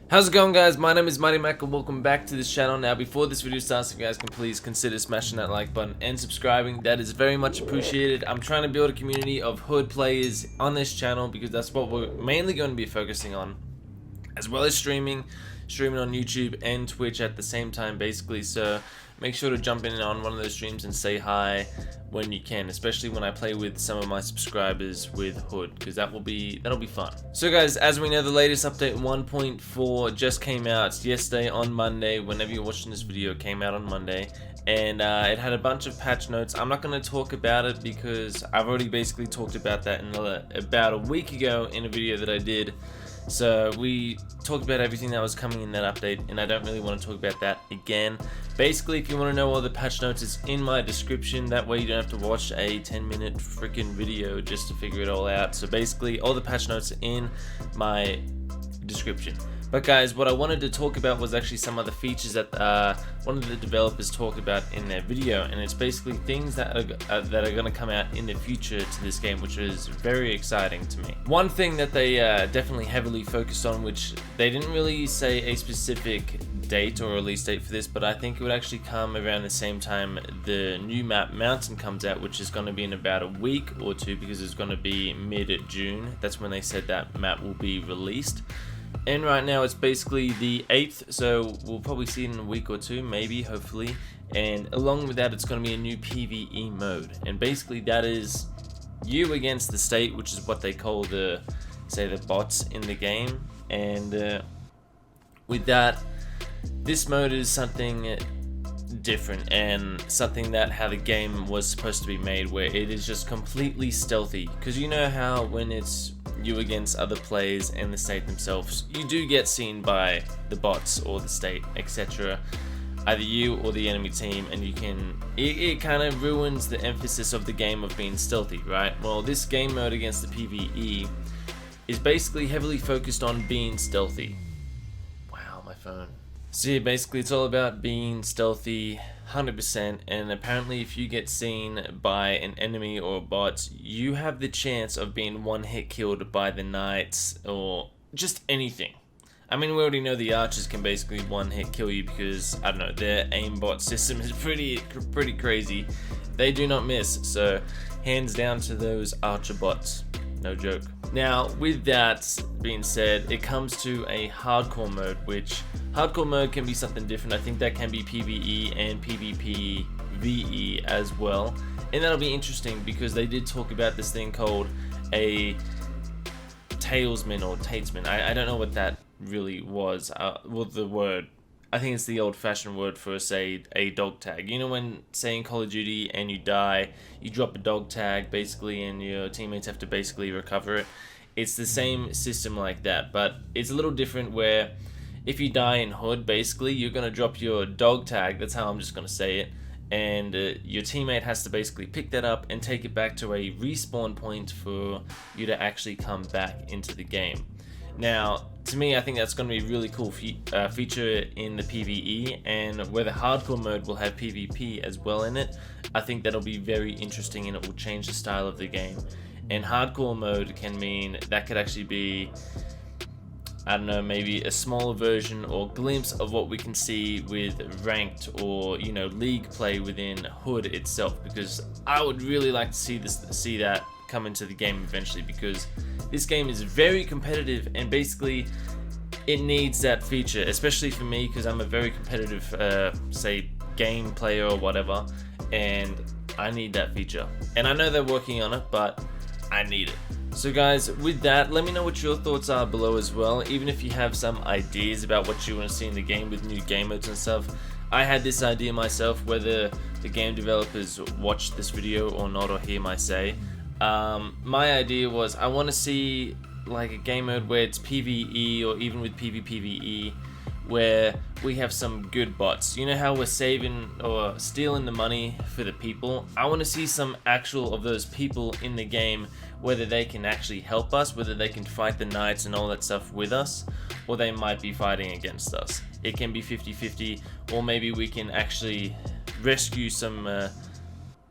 How's it going, guys? My name is Mighty Mac and welcome back to this channel. Now, before this video starts, if you guys can please consider smashing that like button and subscribing. That is very much appreciated. I'm trying to build a community of hood players on this channel because that's what we're mainly going to be focusing on, as well as streaming on YouTube and Twitch at the same time, basically. So make sure to jump in on one of those streams and say hi when you can, especially when I play with some of my subscribers with hood, because that'll be fun. So guys, as we know, the latest update 1.4 just came out yesterday on Monday. Whenever you're watching this video, it came out on Monday, and it had a bunch of patch notes. I'm not going to talk about it because I've already basically talked about that about a week ago in a video that I did. So we talked about everything that was coming in that update, and I don't really want to talk about that again. Basically, if you want to know all the patch notes, it's in my description. That way you don't have to watch a 10-minute freaking video just to figure it all out. So basically, all the patch notes are in my description. But guys, what I wanted to talk about was actually some of the features that one of the developers talked about in their video, and it's basically things that are going to come out in the future to this game, which is very exciting to me. One thing that they definitely heavily focused on, which they didn't really say a specific date or release date for this, but I think it would actually come around the same time the new map Mountain comes out, which is going to be in about a week or two, because it's going to be mid-June. That's when they said that map will be released. And right now it's basically the 8th, so we'll probably see it in a week or two, maybe, hopefully. And along with that, it's going to be a new PVE mode, and basically that is you against the state, which is what they call the bots in the game. And with that, this mode is something different, and something that how the game was supposed to be made, where it is just completely stealthy. Because you know how when it's you against other players and the state themselves, you do get seen by the bots or the state, etc., either you or the enemy team, and you can it kind of ruins the emphasis of the game of being stealthy, right? Well, this game mode against the PvE is basically heavily focused on being stealthy. Wow, my phone. So yeah, basically it's all about being stealthy 100%, and apparently if you get seen by an enemy or a bot, you have the chance of being one hit killed by the knights or just anything. I mean, we already know the archers can basically one hit kill you because, I don't know, their aimbot system is pretty crazy. They do not miss, so hands down to those archer bots. No joke. Now, with that being said, it comes to a hardcore mode, which hardcore mode can be something different. I think that can be PvE and PvP VE as well, and that'll be interesting because they did talk about this thing called a talesman or tatesman. I don't know what that really was. Well, the word, I think it's the old-fashioned word for, say, a dog tag. You know, when, say, in Call of Duty and you die, you drop a dog tag, basically, and your teammates have to basically recover it. It's the same system like that, but it's a little different, where if you die in hood, basically, you're going to drop your dog tag, that's how I'm just going to say it, and your teammate has to basically pick that up and take it back to a respawn point for you to actually come back into the game. Now, to me, I think that's going to be a really cool feature in the PvE, and where the hardcore mode will have PvP as well in it. I think that'll be very interesting, and it will change the style of the game. And hardcore mode can mean that could actually be, I don't know, maybe a smaller version or glimpse of what we can see with ranked or, you know, league play within hood itself, because I would really like to see that come into the game eventually, because this game is very competitive, and basically it needs that feature, especially for me, because I'm a very competitive say game player or whatever, and I need that feature. And I know they're working on it, but I need it. So guys, with that, let me know what your thoughts are below as well, even if you have some ideas about what you want to see in the game with new game modes and stuff. I had this idea myself, whether the game developers watch this video or not, or hear my say. My idea was I want to see like a game mode where it's PvE, or even with PvPvE, where we have some good bots. You know how we're saving or stealing the money for the people? I want to see some actual of those people in the game, whether they can actually help us, whether they can fight the knights and all that stuff with us, or they might be fighting against us. It can be 50-50, or maybe we can actually rescue some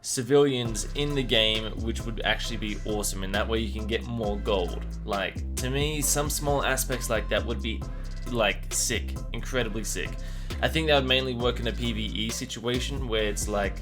civilians in the game, which would actually be awesome, and that way you can get more gold. Like, to me, some small aspects like that would be like sick, incredibly sick. I think that would mainly work in a PVE situation where it's like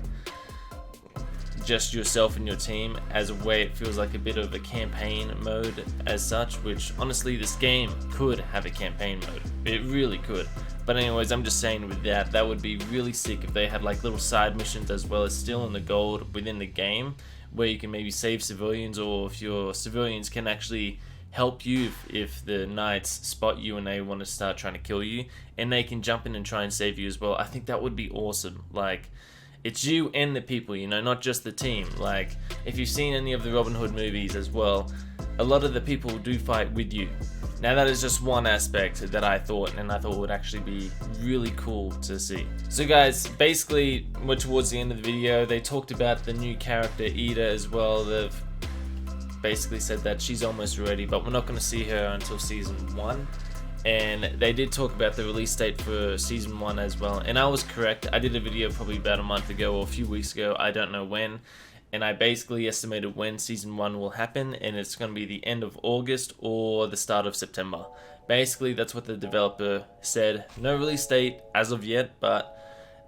just yourself and your team, as a way it feels like a bit of a campaign mode as such, which honestly this game could have a campaign mode. It really could. But anyways, I'm just saying with that would be really sick if they had like little side missions as well as still in the gold within the game, where you can maybe save civilians, or if your civilians can actually help you if the knights spot you and they want to start trying to kill you, and they can jump in and try and save you as well. I think that would be awesome. Like, it's you and the people, you know, not just the team. Like, if you've seen any of the Robin Hood movies as well, a lot of the people do fight with you. Now that is just one aspect that I thought would actually be really cool to see. So guys, basically we're towards the end of the video. They talked about the new character Ida as well. They've basically said that she's almost ready, but we're not going to see her until season 1. And they did talk about the release date for season 1 as well, and I was correct. I did a video probably about a month ago or a few weeks ago, I don't know when, and I basically estimated when season 1 will happen, and it's going to be the end of August or the start of September. Basically that's what the developer said. No release date as of yet, but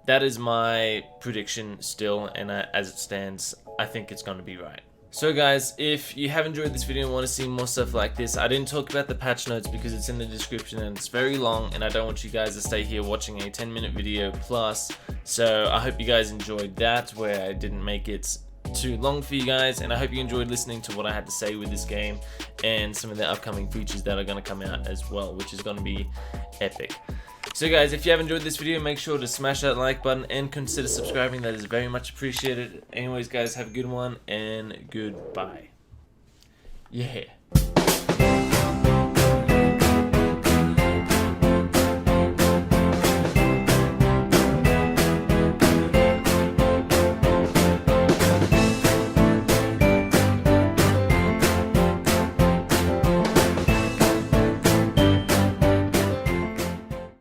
that is my prediction still, and as it stands, I think it's going to be right. So guys, if you have enjoyed this video and want to see more stuff like this, I didn't talk about the patch notes because it's in the description and it's very long, and I don't want you guys to stay here watching a 10-minute video plus. So I hope you guys enjoyed that, where I didn't make it too long for you guys, and I hope you enjoyed listening to what I had to say with this game and some of the upcoming features that are going to come out as well, which is going to be epic. So guys, if you have enjoyed this video, make sure to smash that like button and consider subscribing. That is very much appreciated. Anyways guys, have a good one and goodbye. Yeah.